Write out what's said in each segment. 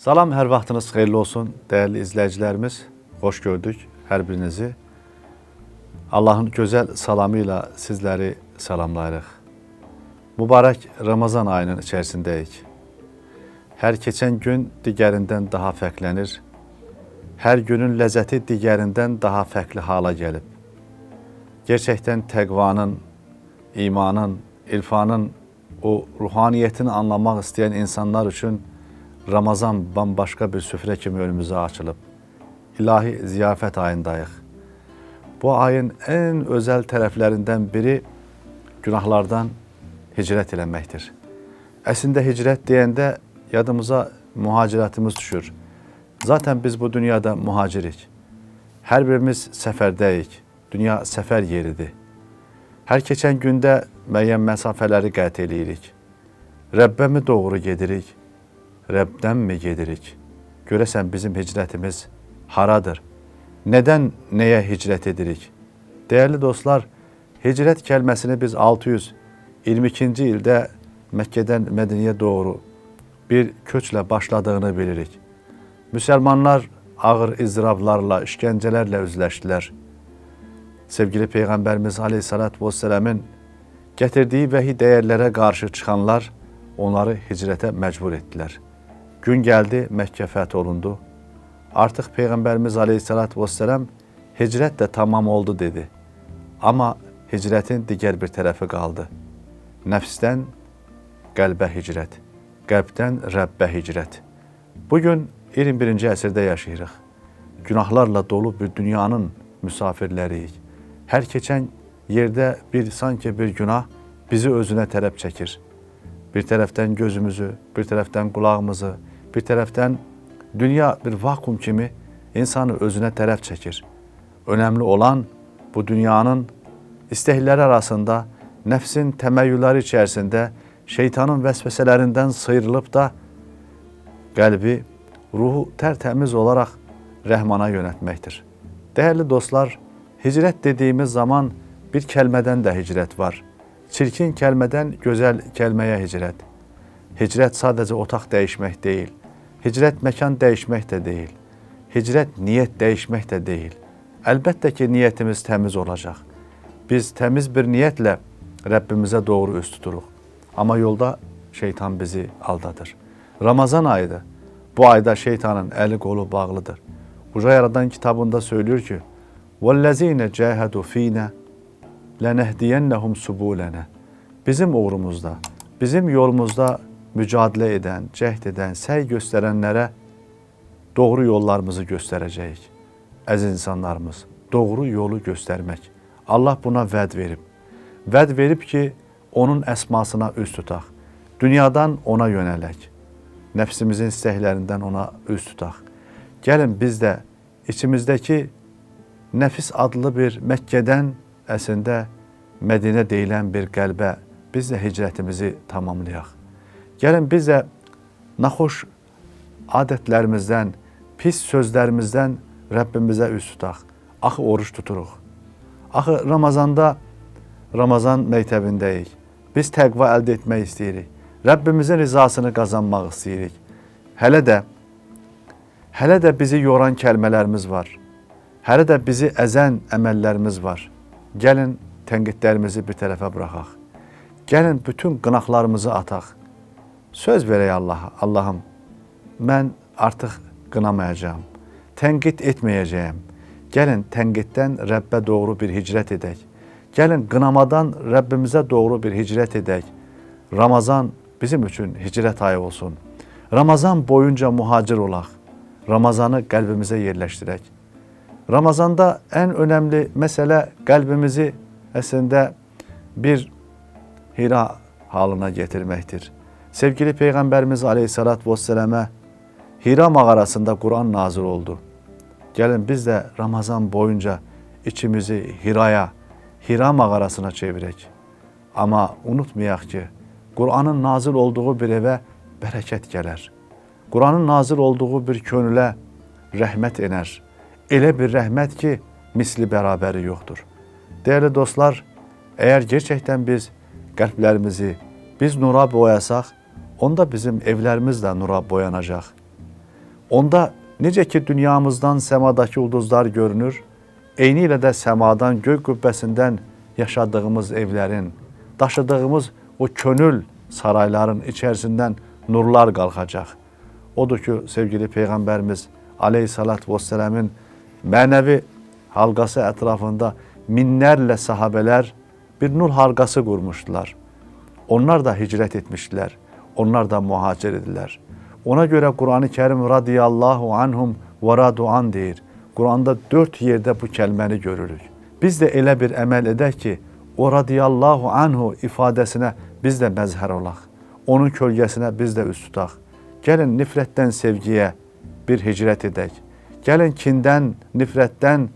Salam, hər vaxtınız xeyirli olsun, dəyərli izləyicilərimiz. Xoş gördük hər birinizi. Allahın gözəl salamı ilə sizləri salamlayırıq. Mübarək Ramazan ayının içərisindəyik. Hər keçən gün digərindən daha fərqlənir. Hər günün ləzzəti digərindən daha fərqli hala gəlib. Gerçəkdən təqvanın, imanın, irfanın, o ruhaniyyətini anlamaq istəyən insanlar üçün Ramazan bambaşqa bir süfrə kimi önümüzə açılıb. İlahi ziyafət ayındayıq. Bu ayın ən özəl tərəflərindən biri günahlardan hicrət eləməkdir. Əslində hicrət deyəndə yadımıza mühacirətimiz düşür. Zaten biz bu dünyada mühacirik. Hər birimiz səfərdəyik. Dünya səfər yeridir. Hər keçən gündə müəyyən məsafələri qət eləyirik. Rəbbə mi doğru gedirik? Rəbdən mi gedirik? Görəsən bizim hicrətimiz haradır? Nədən nəyə hicrət edirik? Dəyərli dostlar, hicrət kəlməsini biz 622-ci ildə Məkkədən Mədiniyə doğru bir köçlə başladığını bilirik. Müsəlmanlar ağır izdırablarla, işgəncələrlə üzləşdilər. Sevgili Peyğəmbərimiz Aleyhisselatü Vesselam'ın gətirdiyi vəhi dəyərlərə qarşı çıxanlar onları hicrətə məcbur etdilər. Gün gəldi, Məkkə fəth olundu. Artıq Peyğəmbərimiz Aleyhisselatü Vesselam hicrət də tamam oldu dedi. Amma hicrətin digər bir tərəfi qaldı. Nəfsdən qəlbə hicrət, qəlbdən Rəbbə hicrət. Bugün 21-ci əsrdə yaşayırıq. Günahlarla dolu bir dünyanın müsafirləriyik. Hər keçən yerdə sanki bir günah bizi özünə tərəf çəkir. Bir tərəfdən gözümüzü, bir tərəfdən qulağımızı, bir tərəfdən dünya bir vakum kimi insanı özünə tərəf çəkir. Önəmli olan bu dünyanın istəkləri arasında, nəfsin təməyyülləri içərisində şeytanın vəsvəsələrindən sıyrılıb da qəlbi, ruhu tərtəmiz olaraq Rəhmana yönətməkdir. Dəyərli dostlar, hicrət dediyimiz zaman bir kəlmədən də hicrət var. Çirkin kəlmədən gözəl kəlməyə hicrət. Hicrət sadəcə otaq dəyişmək deyil. Hicrət məkan dəyişmək də deyil. Hicrət niyyət dəyişmək də deyil. Əlbəttə ki, niyyətimiz təmiz olacaq. Biz təmiz bir niyyətlə Rəbbimizə doğru üst tuturuq. Amma yolda şeytan bizi aldadır. Ramazan ayıdır. Bu ayda şeytanın əli qolu bağlıdır. Uca Yaradan kitabında söylüyor ki, وَالَّذ۪ينَ جَاهَدُوا ف۪ينَ لَنَهْدِيَنَّهُمْ سُبُولَنَا. Bizim uğrumuzda, bizim yolumuzda mücadilə edən, cəhd edən, səy göstərənlərə doğru yollarımızı göstərəcəyik. Əziz insanlarımız, doğru yolu göstərmək. Allah buna vəd verib. Vəd verib ki, onun əsmasına üz tutaq. Dünyadan ona yönələk. Nəfsimizin istəklərindən ona üz tutaq. Gəlin biz də içimizdəki nəfis adlı bir Məkkədən əslində Mədinə deyilən bir qəlbə biz də hicrətimizi tamamlayaq. Gəlin biz də naxoş adətlərimizdən, pis sözlərimizdən Rəbbimizə üz tutaq. Axı oruç tuturuq. Axı Ramazanda, Ramazan məktəbindəyik. Biz təqva əldə etmək istəyirik. Rəbbimizin rizasını qazanmaq istəyirik. Hələ də bizi yoran kəlmələrimiz var. Hələ də bizi əzən əməllərimiz var. Gəlin tənqidlərimizi bir tərəfə buraxaq. Gəlin bütün qınaqlarımızı ataq. Söz verək Allaha. Allahım, mən artıq qınamayacağım. Tənqid etməyəcəyəm. Gəlin tənqiddən Rəbbə doğru bir hicrət edək. Gəlin qınamadan Rəbbimizə doğru bir hicrət edək. Ramazan bizim üçün hicrət ayı olsun. Ramazan boyunca mühacir olaq. Ramazanı qəlbimizə yerləşdirək. Ramazanda ən önəmli məsələ qəlbimizi əslində bir Hira halına getirməkdir. Sevgili Peyğəmbərimiz Aleyhisselatü Vesselam'a Hira mağarasında Kur'an nazil oldu. Gəlin biz də Ramazan boyunca içimizi Hira mağarasına çevirək. Amma unutmayaq ki, Kur'an'ın nazil olduğu bir evə bərəkət gələr. Kur'an'ın nazil olduğu bir könülə rəhmət enər. Elə bir rəhmət ki, misli bərabəri yoxdur. Dəyərli dostlar, əgər gerçəkdən biz qəlblərimizi nura boyasaq, onda bizim evlərimiz də nura boyanacaq. Onda necə ki dünyamızdan səmadakı ulduzlar görünür, eyni ilə də səmadan, gök qübbəsindən yaşadığımız evlərin, daşıdığımız o könül sarayların içərisindən nurlar qalxacaq. Odur ki, sevgili Peyğəmbərimiz Aleyhissalatü Vesselam'ın mənəvi halqası ətrafında minlərlə sahabələr bir nur halqası qurmuşdular. Onlar da hicrət etmişdilər. Onlar da muhacir edilər. Ona görə Qur'an-ı Kerim radiyallahu anhum və radu an deyir. Qur'anda 4 yerdə bu kəlməni görürük. Biz də elə bir əməl edək ki, o radiyallahu anhu ifadəsinə biz də məzhər olaq. Onun kölgəsinə biz də üst tutaq. Gəlin nifrətdən sevgiyə bir hicrət edək. Gəlin kindən, nifrətdən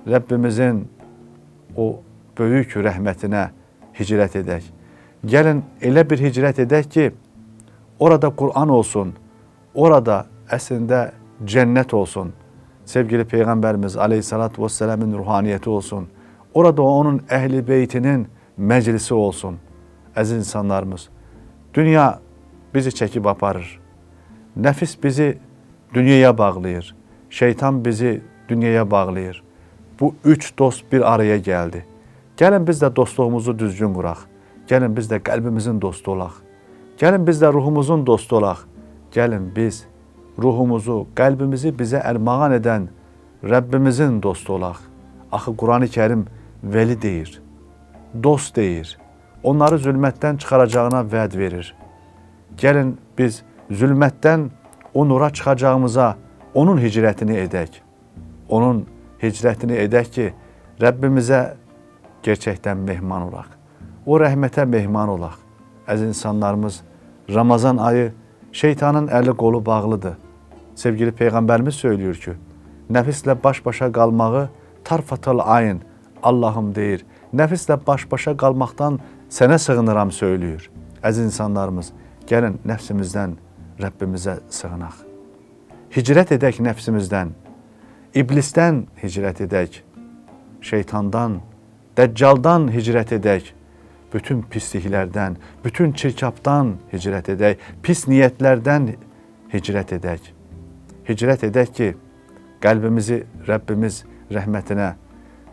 Rəbbimizin o böyük rəhmətinə hicrət edək. Gəlin elə bir hicrət edək ki, orada Qur'an olsun, orada əslində cənnət olsun. Sevgili Peyğəmbərimiz Aleyhissalatü Vesselam'ın ruhaniyyəti olsun. Orada onun əhl-i beytinin məclisi olsun. Əziz insanlarımız, dünya bizi çəkib aparır. Nəfis bizi dünyaya bağlayır. Şeytan bizi dünyaya bağlayır. Bu üç dost bir araya gəldi. Gəlin biz də dostluğumuzu düzgün quraq. Gəlin biz də qəlbimizin dostu olaq. Gəlin biz də ruhumuzun dostu olaq. Gəlin biz ruhumuzu, qəlbimizi bizə ərmağan edən Rəbbimizin dostu olaq. Axı Qur'an-ı Kerim veli deyir, dost deyir. Onları zülmətdən çıxaracağına vəd verir. Gəlin biz zülmətdən o nura çıxacağımıza onun hicrətini edək. Onun hicrətini edək ki, Rəbbimizə gerçəkdən mehman olaq. O rəhmətə mehman olaq. Əziz insanlarımız, Ramazan ayı şeytanın əli qolu bağlıdır. Sevgili Peyğəmbərimiz söylüyor ki, nəfislə baş-başa qalmağı tarfatal ayın Allahım deyir. Nəfislə baş-başa qalmaqdan sənə sığınıram söylüyor. Əziz insanlarımız, gəlin nəfsimizdən Rəbbimizə sığınaq. Hicrət edək nəfsimizdən, iblisdən hicrət edək, şeytandan, dəccaldan hicrət edək, bütün pisliklərdən, bütün çirkabdan hicrət edək, pis niyyətlərdən hicrət edək. Hicrət edək ki, qəlbimizi Rəbbimiz rəhmətinə,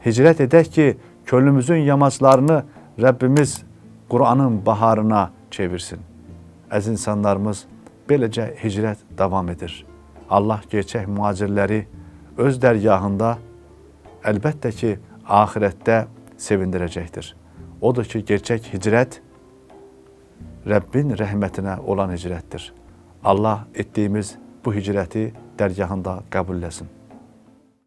hicrət edək ki, könlümüzün yamaclarını Rəbbimiz Qur'anın baharına çevirsin. Əziz insanlarımız, beləcə hicrət davam edir. Allah gerçək mühacirləri öz dərgahında əlbəttə ki, ahirətdə sevindirəcəkdir. Odur ki, gerçək hicrət Rəbbin rəhmətinə olan hicrətdir. Allah etdiyimiz bu hicrəti dərgahında qəbul etsin.